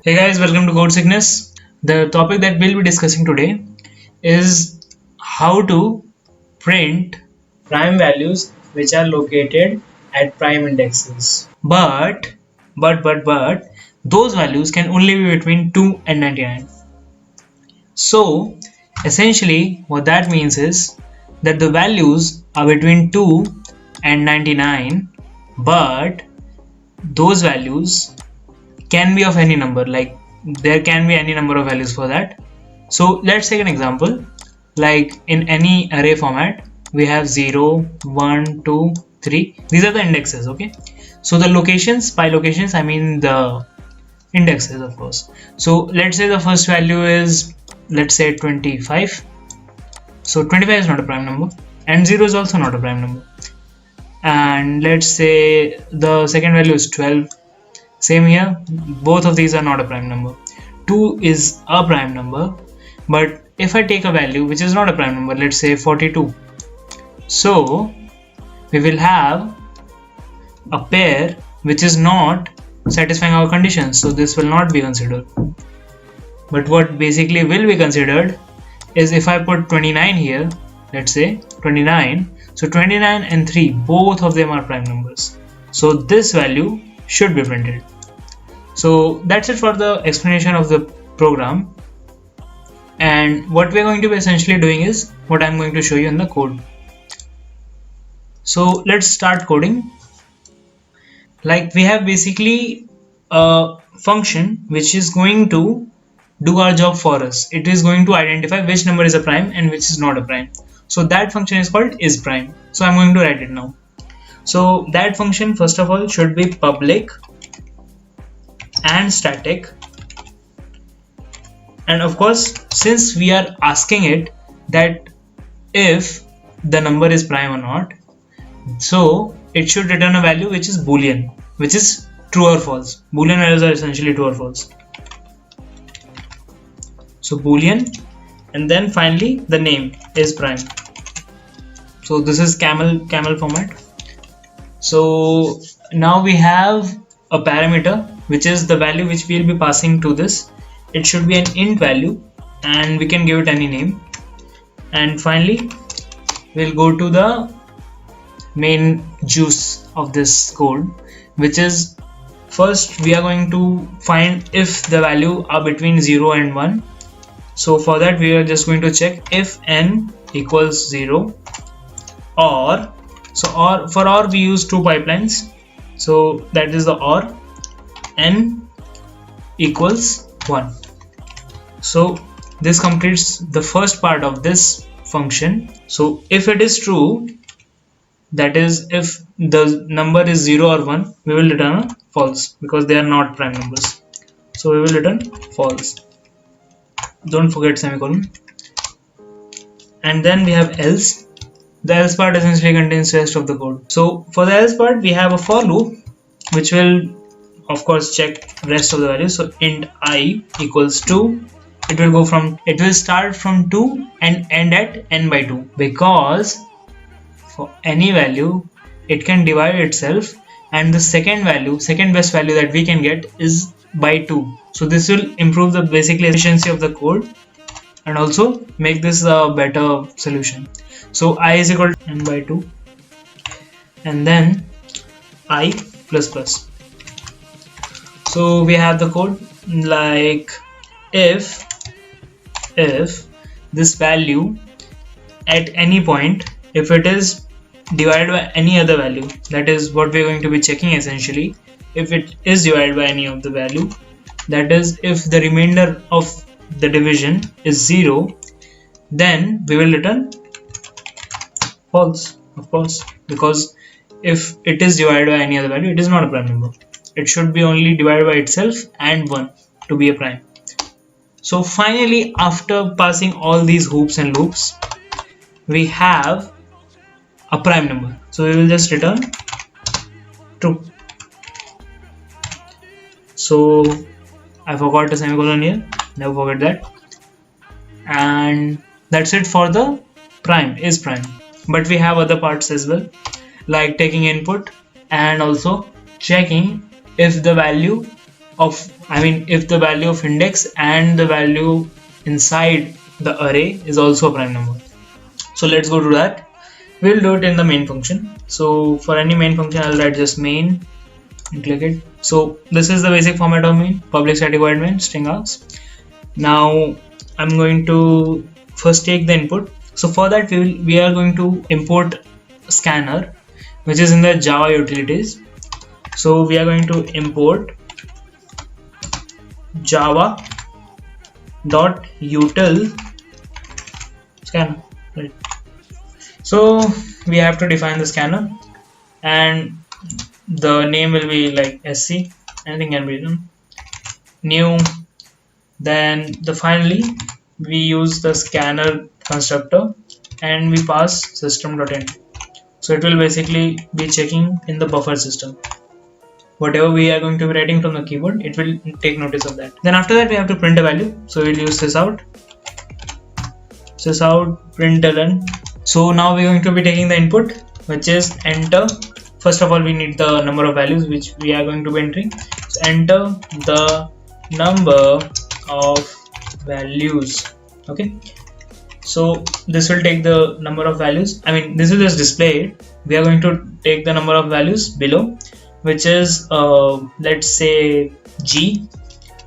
Hey guys, welcome to Code Sickness. The topic that we'll be discussing today is how to print prime values which are located at prime indexes. But those values can only be between 2 and 99. So essentially what that means is that the values are between 2 and 99, but those values can be of any number, like there can be any number of values for that. So let's take an example, like in any array format we have 0 1 2 3. These are the indexes. Okay, so the locations, by locations I mean the indexes, of course. So let's say the first value is, let's say, 25. So 25 is not a prime number and 0 is also not a prime number. And let's say the second value is 12. Same here, both of these are not a prime number. 2 is a prime number, but if I take a value which is not a prime number, let's say 42, so we will have a pair which is not satisfying our conditions, so this will not be considered. But what basically will be considered is if I put 29 here, let's say 29, so 29 and 3, both of them are prime numbers, so this value should be printed. So that's it for the explanation of the program, and what we're going to be essentially doing is what I'm going to show you in the code. So let's start coding. Like, we have basically a function which is going to do our job for us. It is going to identify which number is a prime and which is not a prime. So that function is called isPrime. So I'm going to write it now. So that function, first of all, should be public and static, and of course, since we are asking it that if the number is prime or not, so it should return a value which is boolean, which is true or false. Boolean values are essentially true or false. So boolean, and then finally the name is prime. So this is camel format. So now we have a parameter which is the value which we will be passing to this. It should be an int value and we can give it any name. And finally we'll go to the main juice of this code, which is, first we are going to find if the value are between 0 and 1. So for that we are just going to check if n equals 0, or for or we use two pipelines. So that is the or n equals 1. So this completes the first part of this function. So if it is true, that is if the number is 0 or 1, we will return a false because they are not prime numbers. So we will return false. Don't forget semicolon. And then we have else. The else part essentially contains the rest of the code. So for the else part, we have a for loop which will of course check rest of the values. So int I equals 2. It will start from 2 and end at n by 2, because for any value it can divide itself, and the second best value that we can get is by 2. So this will improve the basically efficiency of the code and also make this a better solution. So I is equal to n by 2 and then I plus plus. So we have the code like if this value at any point, if it is divided by any other value, that is what we are going to be checking essentially. If it is divided by any of the value, that is if the remainder of the division is 0, then we will return false, of course, because if it is divided by any other value, it is not a prime number. It should be only divided by itself and 1 to be a prime. So finally, after passing all these hoops and loops, we have a prime number. So we will just return true. So I forgot the semicolon here, never forget that. And that's it for the prime, isPrime. But we have other parts as well, like taking input and also checking if the value of, if the value of index and the value inside the array is also a prime number. So let's go to that. We'll do it in the main function. So for any main function, I'll write just main and click it. So this is the basic format of main: public static void main string args. Now I'm going to first take the input. So for that we are going to import scanner, which is in the Java utilities. So we are going to import java.util scanner, right? So we have to define the scanner, and the name will be like sc, anything can be done, new. Then finally we use the scanner constructor and we pass system.in. So it will basically be checking in the buffer system. Whatever we are going to be writing from the keyboard, it will take notice of that. Then after that we have to print a value. So we'll use sysout println. So now we're going to be taking the input, which is enter. First of all, we need the number of values which we are going to be entering. So enter the number of values. Okay, so this will take the number of values. This will just display it. We are going to take the number of values below, which is let's say g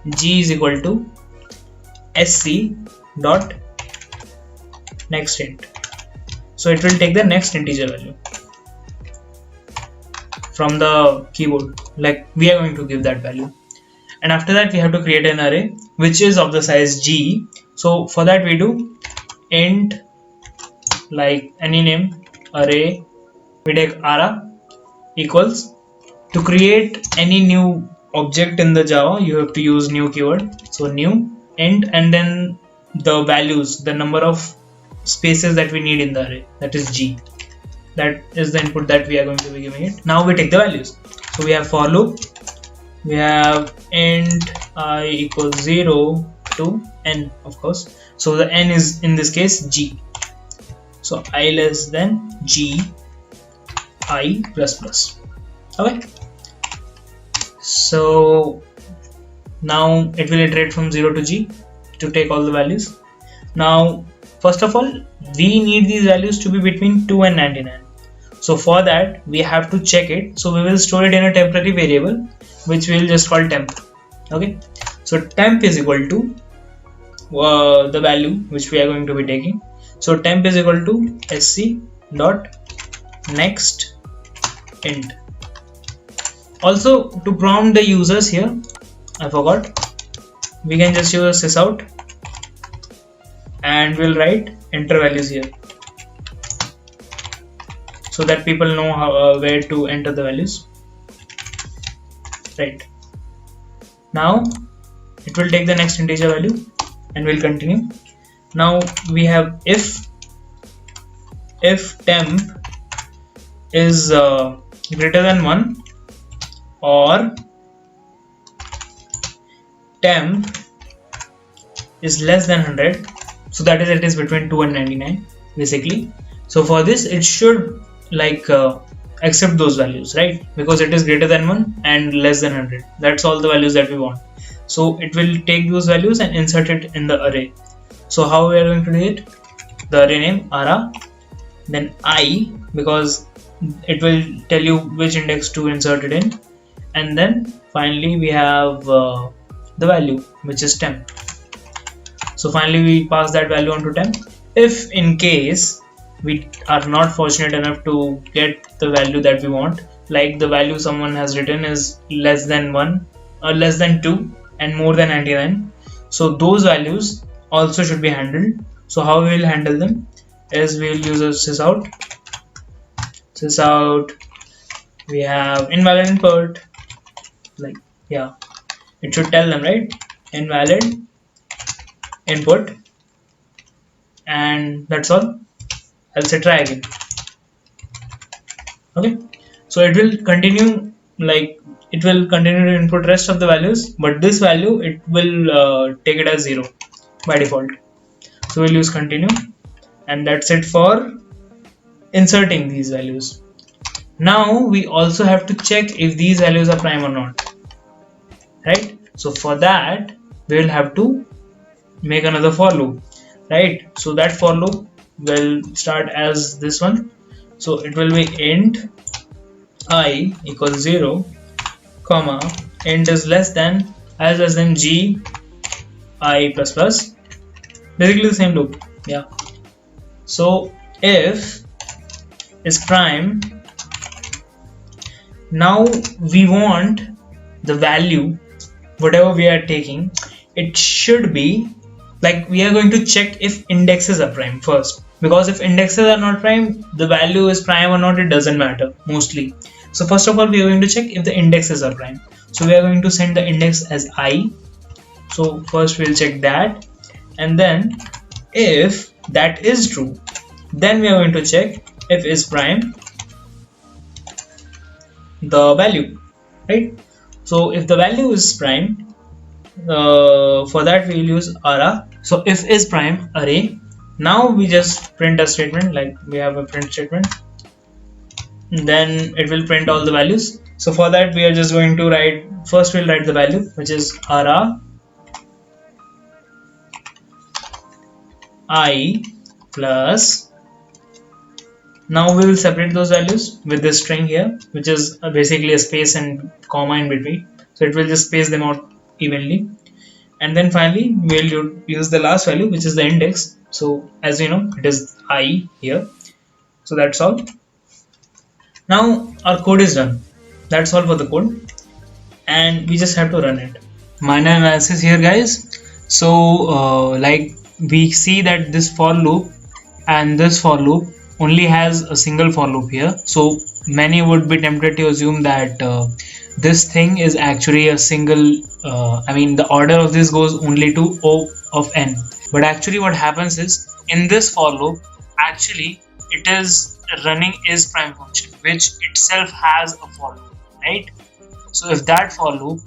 is equal to sc dot next int. So it will take the next integer value from the keyboard, like we are going to give that value. And after that we have to create an array which is of the size g. So for that we do int, like any name, array, we take ara equals. To create any new object in the Java, you have to use new keyword. So new int, and then the values, the number of spaces that we need in the array, that is g. That is the input that we are going to be giving it. Now we take the values. So we have for loop, we have int I equals 0 to n, of course. So the n is in this case g. So I less than g I plus plus. Okay. So now it will iterate from 0 to g to take all the values. Now first of all, we need these values to be between 2 and 99. So for that we have to check it. So we will store it in a temporary variable which we will just call temp. Okay, so temp is equal to the value which we are going to be taking. So temp is equal to sc dot next int. Also, to prompt the users here, I forgot, we can just use sysout and we'll write enter values here, so that people know how, where to enter the values. Right, now it will take the next integer value and we'll continue. Now we have if temp is greater than 1 or temp is less than 100, so that is, it is between 2 and 99 basically. So for this it should accept those values, right? Because it is greater than 1 and less than 100. That's all the values that we want. So it will take those values and insert it in the array. So how we are going to do it? The array name ara, then I, because it will tell you which index to insert it in, and then finally we have the value which is temp. So finally we pass that value onto temp. If in case we are not fortunate enough to get the value that we want, like the value someone has written is less than 1 or less than 2 and more than 99, so those values also should be handled. So how we will handle them is we will use a sysout. We have invalid input, it should tell them, right, invalid input, and that's all. I'll say try again. Okay, so it will continue, it will continue to input rest of the values, but this value it will take it as 0 by default. So we'll use continue, and that's it for inserting these values. Now we also have to check if these values are prime or not, right? So for that we will have to make another for loop, right? So that for loop will start as this one. So it will be int I equals 0, comma, int is less than as less than g I plus plus, basically the same loop. Yeah. So if is prime, now we want the value whatever we are taking, it should be like we are going to check if indexes are prime first, because if indexes are not prime, the value is prime or not, it doesn't matter mostly. So first of all we are going to check if the indexes are prime. So we are going to send the index as I. So first we'll check that, and then if that is true, then we are going to check if is prime the value, right? So if the value is prime, for that we will use array. So if is prime array, now we just print a statement, like we have a print statement, then it will print all the values. So for that we are just going to write, first we'll write the value, which is array I plus, now we will separate those values with this string here, which is basically a space and comma in between, so it will just space them out evenly. And then finally we'll use the last value, which is the index. So as you know, it is I here. So that's all. Now our code is done. That's all for the code, and we just have to run it. Minor analysis here, guys. So like we see that this for loop and this for loop only has a single for loop here. So many would be tempted to assume that this thing is actually a single, I mean the order of this goes only to O of n. But actually what happens is, in this for loop, actually it is running is prime function, which itself has a for loop, right? So if that for loop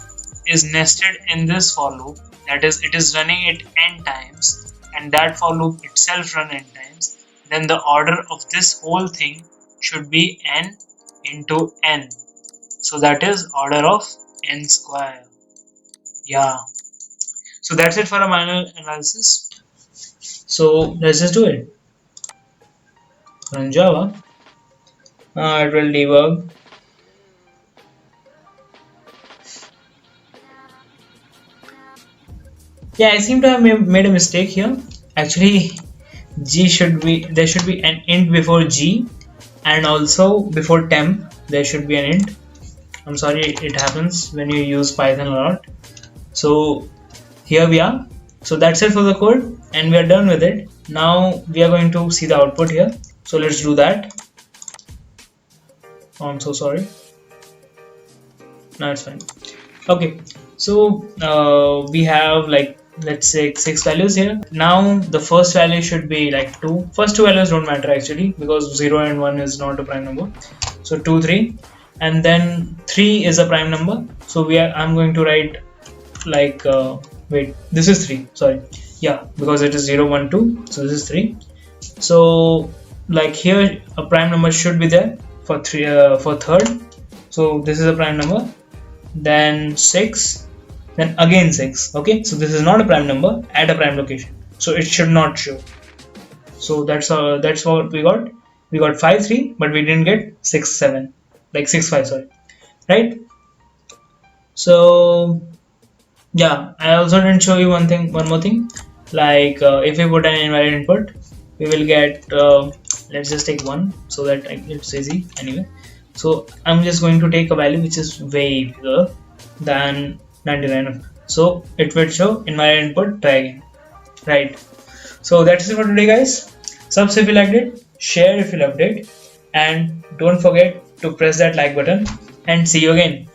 is nested in this for loop, that is, it is running it n times, and that for loop itself run n times, then the order of this whole thing should be n into n. So that is order of n square. Yeah. So that's it for a minor analysis. So let's just do it. Run Java. It will debug. Yeah, I seem to have made a mistake here. Actually, G should be, there should be an int before G, and also before temp there should be an int. I'm sorry, it happens when you use Python a lot. So here we are. So that's it for the code, and we are done with it. Now we are going to see the output here. So let's do that. Oh, I'm so sorry. No, it's fine. Okay, so we have, like, let's say 6 values here. Now the first value should be like 2. First 2 values don't matter actually, because 0 and 1 is not a prime number. So 2, 3, and then 3 is a prime number. So I'm going to write like wait, this is 3, sorry, yeah, because it is 0, 1, 2, so this is 3. So like here a prime number should be there for third. So this is a prime number, then 6, then again 6. Okay, so this is not a prime number at a prime location, so it should not show. So that's what we got. We got 5, 3, but we didn't get 6, 7, like 6, 5, sorry, right? So yeah, I also didn't show you one more thing, like if we put an invalid input, we will get let's just take 1 so that it's easy anyway. So I'm just going to take a value which is way bigger than 99, so it will show invalid input, try again, right? So that's it for today, guys. Subs if you liked it, share if you loved it, and don't forget to press that like button, and see you again.